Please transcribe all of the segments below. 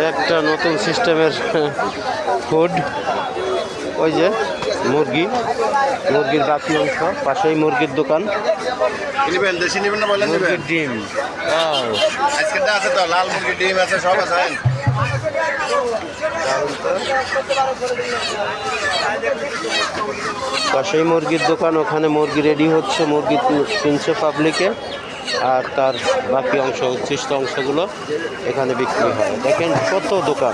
একটা নতুন সিস্টেমের ফুড, ওই যে মুরগির বাকি অংশ, পাশেই মুরগির দোকান। মুরগির ডিম আছে তো, লাল মুরগির ডিম আছে, সব আছে। পাশেই মুরগির দোকান, ওখানে মুরগি রেডি হচ্ছে, মুরগি কিনছে পাবলিকে, আর তার বাকি অংশ, উচ্ছিষ্ট অংশগুলো এখানে বিক্রি হয়। দেখেন কত দোকান,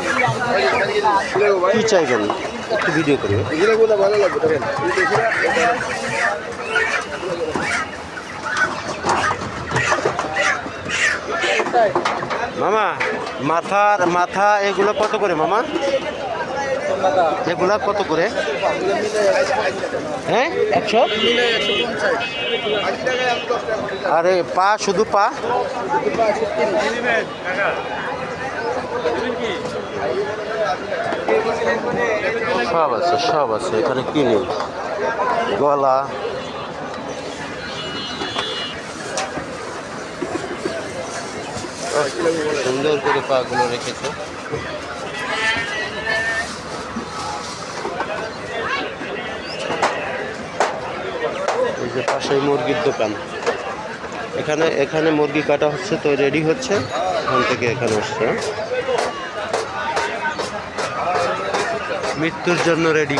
কি চাইবেন একটু ভিডিও করবে। মামা মাথা এগুলো কত করে মামা? এগুলা কত করে? হ্যাঁ 100। আরে পা, শুধু পা? সব আছে এখানে, কি নেই? গলা, সুন্দর করে পাগুলো রেখেছে। এই যে পাশেই মুরগির দোকান, এখানে মুরগি কাটা হচ্ছে, তো রেডি হচ্ছে, এখান থেকে এখানে আসছে, মৃত্যুর জন্য রেডি।